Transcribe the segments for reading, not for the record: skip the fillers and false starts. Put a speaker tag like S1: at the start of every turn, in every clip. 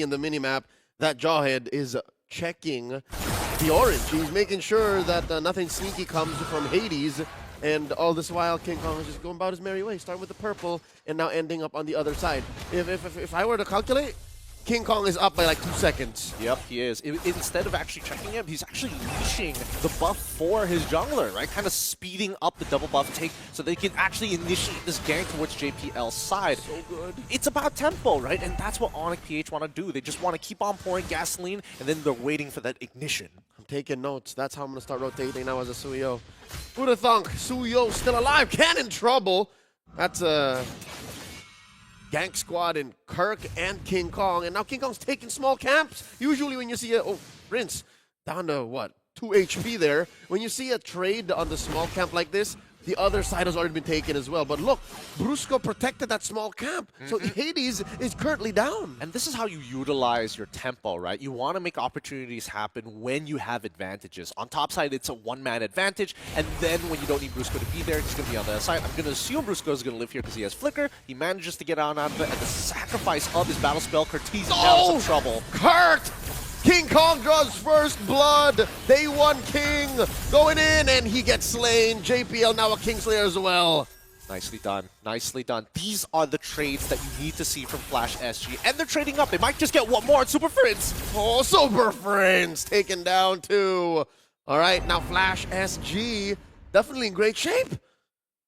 S1: in the minimap, that Jawhead is checking the orange. He's making sure that nothing sneaky comes from Hades. And all this while, King Kong is just going about his merry way. Starting with the purple and now ending up on the other side. If I were to calculate, King Kong is up by like 2 seconds.
S2: Yep, he is. Instead of actually checking him, he's actually leashing the buff for his jungler, right? Kind of speeding up the double buff take so they can actually initiate this gank towards JPL's side.
S1: So good.
S2: It's about tempo, right? And that's what ONIC PH want to do. They just want to keep on pouring gasoline, and then they're waiting for that ignition.
S1: I'm taking notes. That's how I'm going to start rotating now as a Suyo. Who'd have thunk? Suyo still alive. Ken in trouble. That's a gank squad in Kirk and King Kong. And now King Kong's taking small camps. Usually when you see a... Oh, Prince down to what? 2 HP there. When you see a trade on the small camp like this, the other side has already been taken as well. But look, Brusco protected that small camp. So Hades is currently down.
S2: And this is how you utilize your tempo, right? You want to make opportunities happen when you have advantages. On top side, it's a one-man advantage. And then when you don't need Brusco to be there, he's going to be on the other side. I'm going to assume Brusco is going to live here because he has Flicker. He manages to get out of it at the sacrifice of his battle spell. Curtiz now in some trouble.
S1: Kurt! King Kong draws first blood. Day one King going in, and he gets slain. JPL now a Kingslayer as well.
S2: Nicely done. Nicely done. These are the trades that you need to see from Flash SG. And they're trading up. They might just get one more at Super Friends.
S1: Oh, Super Friends taken down too. All right, now Flash SG definitely in great shape.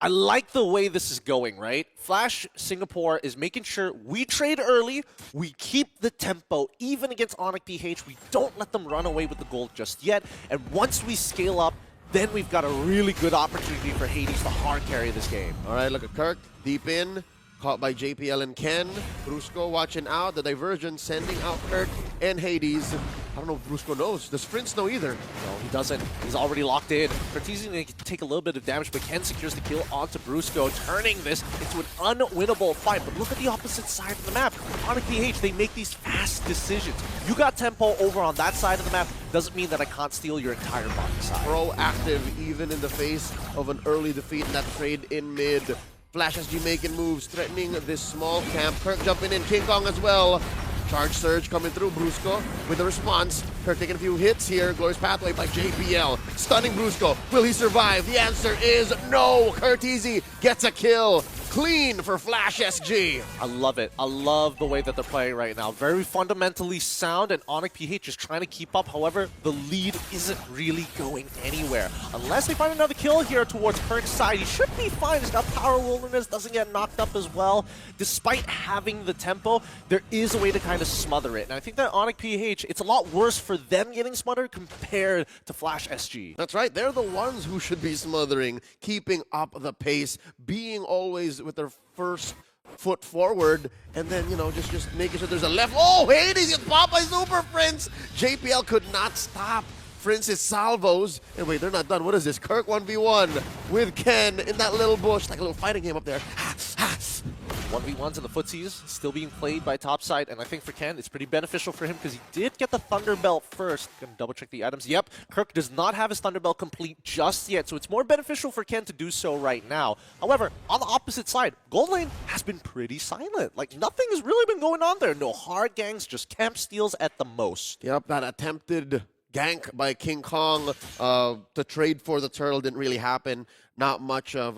S2: I like the way this is going, right? Flash Singapore is making sure we trade early, we keep the tempo, even against ONIC PH. We don't let them run away with the gold just yet. And once we scale up, then we've got a really good opportunity for Hades to hard carry this game.
S1: All right, look at Kirk, deep in, caught by JPL and Ken. Brusco watching out, the diversion sending out Kirk and Hades. I don't know if Brusco knows. Does Prince know either?
S2: No, he doesn't. He's already locked in. Curtiz going to take a little bit of damage, but Ken secures the kill onto Brusco, turning this into an unwinnable fight. But look at the opposite side of the map. ONIC PH, they make these fast decisions. You got tempo over on that side of the map, doesn't mean that I can't steal your entire bottom side.
S1: Proactive, even in the face of an early defeat in that trade in mid. Flash SG making moves, threatening this small camp. Kirk jumping in, King Kong as well. Charge Surge coming through, Brusco with the response. Kirk taking a few hits here. Glorious Pathway by JPL. Stunning Brusco. Will he survive? The answer is no. Curtiz gets a kill. Clean for Flash SG.
S2: I love it. I love the way that they're playing right now. Very fundamentally sound, and ONIC PH is trying to keep up. However, the lead isn't really going anywhere. Unless they find another kill here towards Kirk's side, he should be fine. He's got Power Wilderness, doesn't get knocked up as well. Despite having the tempo, there is a way to kind of smother it. And I think that ONIC PH, it's a lot worse for them getting smothered compared to Flash SG.
S1: That's right. They're the ones who should be smothering, keeping up the pace, being always with their first foot forward, and then, you know, just making sure there's a left. Oh, Hades gets popped by Super Prince. JPL could not stop Prince's salvos. And wait, they're not done. What is this? Kirk 1v1 with Ken in that little bush, like a little fighting game up there.
S2: 1v1s in the footsies, still being played by topside, and I think for Ken, it's pretty beneficial for him because he did get the Thunder Belt first. Gonna double check the items. Yep, Kirk does not have his Thunder Belt complete just yet, so it's more beneficial for Ken to do so right now. However, on the opposite side, Gold Lane has been pretty silent. Like, nothing has really been going on there. No hard gangs, just camp steals at the most.
S1: Yep, that attempted gank by King Kong to trade for the turtle didn't really happen. Not much of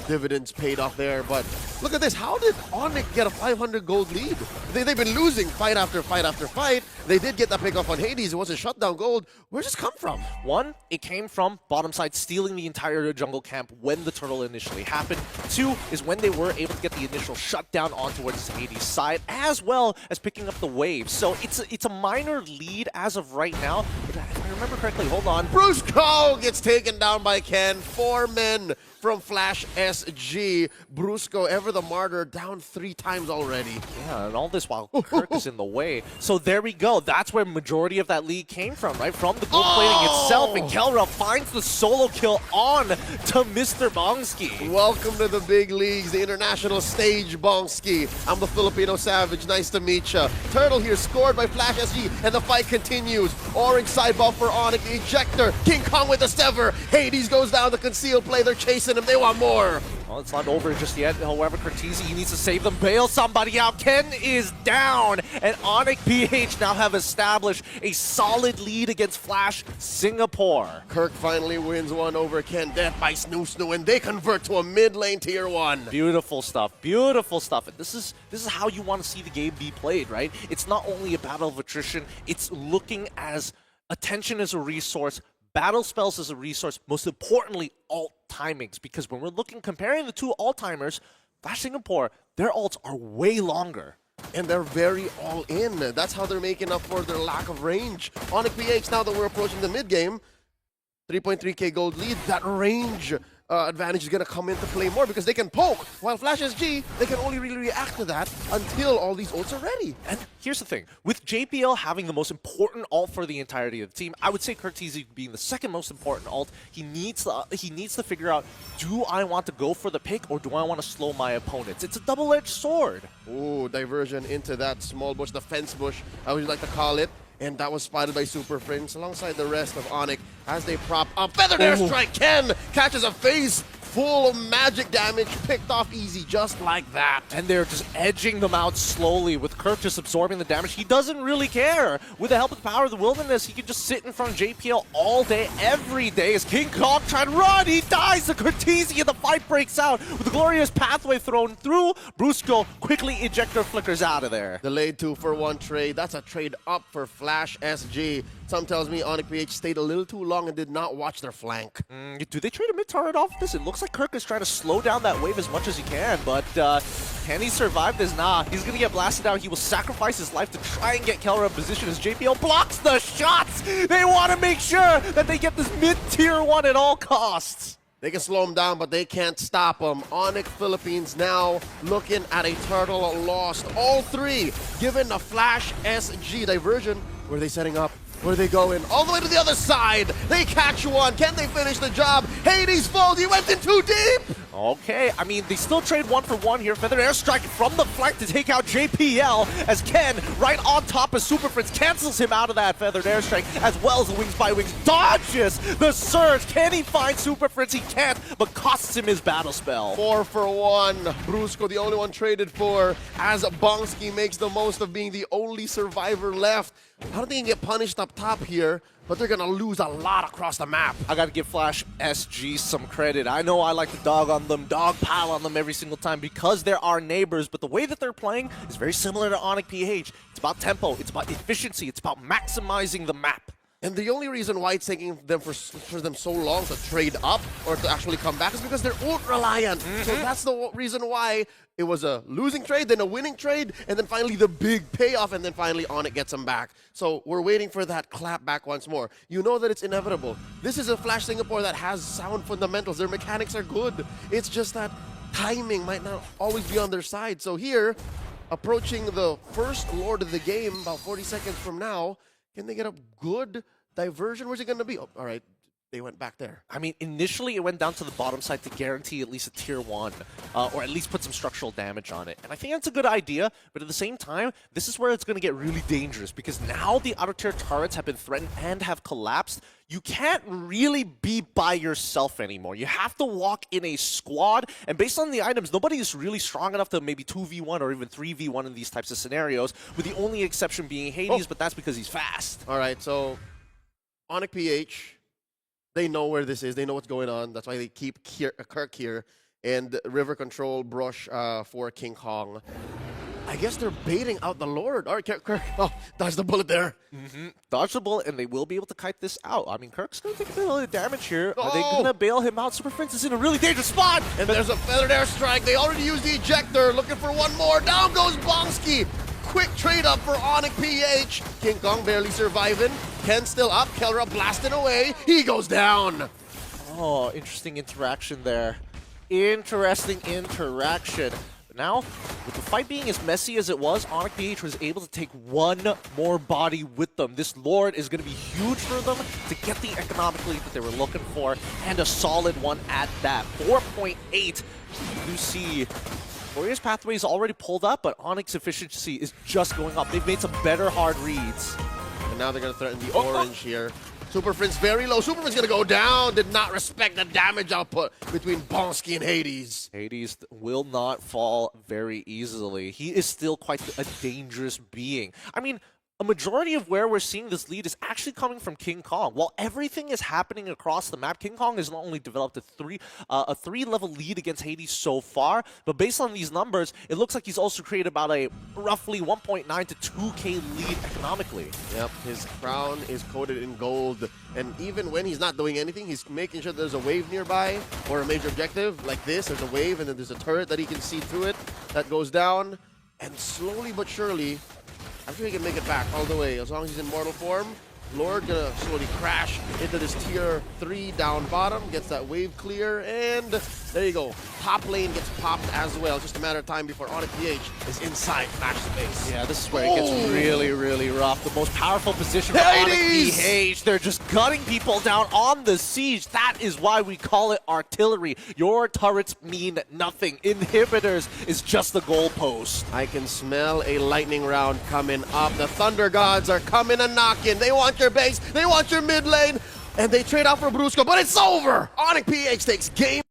S1: dividends paid off there, but look at this. How did ONIC get a 500 gold lead? They've been losing fight after fight after fight. They did get that pick off on Hades. It wasn't shutdown gold. Where's this come from?
S2: One, it came from bottom side stealing the entire jungle camp when the turtle initially happened. Two is when they were able to get the initial shutdown on towards Hades' side, as well as picking up the wave. So it's a minor lead as of right now. But if I remember correctly, hold on.
S1: Brusco gets taken down by Ken. 4 men from Flash SG. Brusco, ever the martyr, down 3 times already.
S2: Yeah, and all this while Kirk is in the way. So there we go. That's where majority of that lead came from, right? From the gold plating itself. And Kelra finds the solo kill on to Mr. Bongski.
S1: Welcome to the big leagues, the international stage, Bongski. I'm the Filipino Savage. Nice to meet ya. Turtle here scored by Flash SG, and the fight continues. Orange sideball for ONIC, the ejector. King Kong with the sever. Hades goes down the concealed play. They're chasing him. They want more.
S2: Well, it's not over just yet. However, Cortese, he needs to save them, bail somebody out. Ken is down, and ONIC PH now have established a solid lead against Flash Singapore.
S1: Kirk finally wins one over Ken, death by Snoo, and they convert to a mid lane tier 1.
S2: Beautiful stuff, beautiful stuff. And this is how you want to see the game be played, right? It's not only a battle of attrition, it's looking as attention as a resource, battle spells as a resource, most importantly, alt timings. Because when we're comparing the two alt timers, Flash Singapore, their alts are way longer.
S1: And they're very all in. That's how they're making up for their lack of range. ONIC PH, now that we're approaching the mid game, 3.3k gold lead, that range advantage is going to come into play more because they can poke, while Flash SG, they can only really react to that until all these ults are ready.
S2: And here's the thing, with JPL having the most important ult for the entirety of the team, I would say Cortese being the second most important ult, he needs to figure out, do I want to go for the pick or do I want to slow my opponents? It's a double-edged sword.
S1: Ooh, diversion into that small bush, the fence bush, I would like to call it. And that was spotted by Super Prince alongside the rest of ONIC as they prop up. Feathered Airstrike, Ken catches a face full of magic damage, picked off easy just like that.
S2: And they're just edging them out slowly with Kirk just absorbing the damage. He doesn't really care. With the help of the power of the wilderness, he can just sit in front of JPL all day, every day. As King Kong trying to run, he dies to Cortese and the fight breaks out with the glorious pathway thrown through. Brusco quickly ejector flickers out of there.
S1: Delayed 2-for-1 trade. That's a trade up for Flash SG. Some tells me ONIC PH stayed a little too long and did not watch their flank.
S2: Do they trade a mid-turret off this? It looks like Kirk is trying to slow down that wave as much as he can, but can he survive this? Nah, he's going to get blasted out. He will sacrifice his life to try and get Keller in position as JPL blocks the shots. They want to make sure that they get this mid-tier 1 at all costs.
S1: They can slow him down, but they can't stop him. ONIC Philippines now looking at a turtle lost. All three given a Flash SG diversion. Where are they setting up? Where are they going? All the way to the other side. They catch one. Can they finish the job? Hades falls. He went in too deep.
S2: Okay, I mean, they still trade 1-for-1 here. Feathered Airstrike from the flank to take out JPL as Ken, right on top of Super Prince, cancels him out of that Feathered Airstrike, as well as the Wings by Wings dodges the surge. Can he find Super Prince? He can't, but costs him his battle spell.
S1: 4-for-1. Brusco, the only one traded for, as Bonsky makes the most of being the only survivor left. I don't think he can get punished up top here, but they're going to lose a lot across the map.
S2: I got to give Flash SG some credit. I know I like to dog pile on them every single time because they're our neighbors, but the way that they're playing is very similar to ONIC PH. It's about tempo, it's about efficiency, it's about maximizing the map.
S1: And the only reason why it's taking them for them so long to trade up or to actually come back is because they're ult reliant. So that's the reason why it was a losing trade, then a winning trade, and then finally the big payoff, and then finally ONIC gets them back. So we're waiting for that clap back once more. You know that it's inevitable. This is a Flash Singapore that has sound fundamentals. Their mechanics are good. It's just that timing might not always be on their side. So here, approaching the first Lord of the game about 40 seconds from now, can they get a good diversion? Where's it going to be? Oh, all right, they went back there.
S2: I mean, initially it went down to the bottom side to guarantee at least a tier 1, or at least put some structural damage on it. And I think that's a good idea, but at the same time, this is where it's going to get really dangerous because now the outer tier turrets have been threatened and have collapsed. You can't really be by yourself anymore. You have to walk in a squad, and based on the items, nobody is really strong enough to maybe 2v1 or even 3v1 in these types of scenarios, with the only exception being Hades, but that's because he's fast.
S1: All right, so ONIC PH, they know where this is. They know what's going on. That's why they keep Kirk here, and River Control brush for King Kong. I guess they're baiting out the Lord. All right, Kirk. Oh, dodge the bullet there.
S2: Dodge the bullet, and they will be able to kite this out. I mean, Kirk's going to take a bit of damage here. Are they going to bail him out? Super Prince is in a really dangerous spot.
S1: And there's a Feathered Airstrike. They already used the ejector. Looking for one more. Down goes Bonsky. Quick trade up for ONIC PH. King Kong barely surviving. Ken still up. Kelra blasting away. He goes down.
S2: Oh, interesting interaction there. Interesting interaction. Now, with the fight being as messy as it was, ONIC PH was able to take one more body with them. This Lord is going to be huge for them to get the economic lead that they were looking for, and a solid one at that. 4.8. You see, Warriors Pathway is already pulled up, but ONIC's efficiency is just going up. They've made some better hard reads.
S1: And now they're going to threaten the orange here. Super Prince very low. Super Prince gonna go down. Did not respect the damage output between Bonsky and Hades.
S2: Hades will not fall very easily. He is still quite a dangerous being. I mean, a majority of where we're seeing this lead is actually coming from King Kong. While everything is happening across the map, King Kong has not only developed a three-level lead against Hades so far, but based on these numbers, it looks like he's also created about a roughly 1.9 to 2K lead economically.
S1: Yep, his crown is coated in gold, and even when he's not doing anything, he's making sure there's a wave nearby or a major objective like this. There's a wave, and then there's a turret that he can see through it that goes down, and slowly but surely, I'm sure he can make it back all the way. As long as he's in mortal form, Lord gonna slowly crash into this tier 3 down bottom, gets that wave clear, and there you go. Top lane gets popped as well. Just a matter of time before ONIC PH is inside match space.
S2: Yeah, this is where it gets really, really rough. The most powerful position for ONIC PH. They're just gutting people down on the siege. That is why we call it artillery. Your turrets mean nothing. Inhibitors is just the goalpost.
S1: I can smell a lightning round coming up. The Thunder Gods are coming and knocking. They want your base, they want your mid lane, and they trade out for Brusco, but it's over! ONIC PH takes game.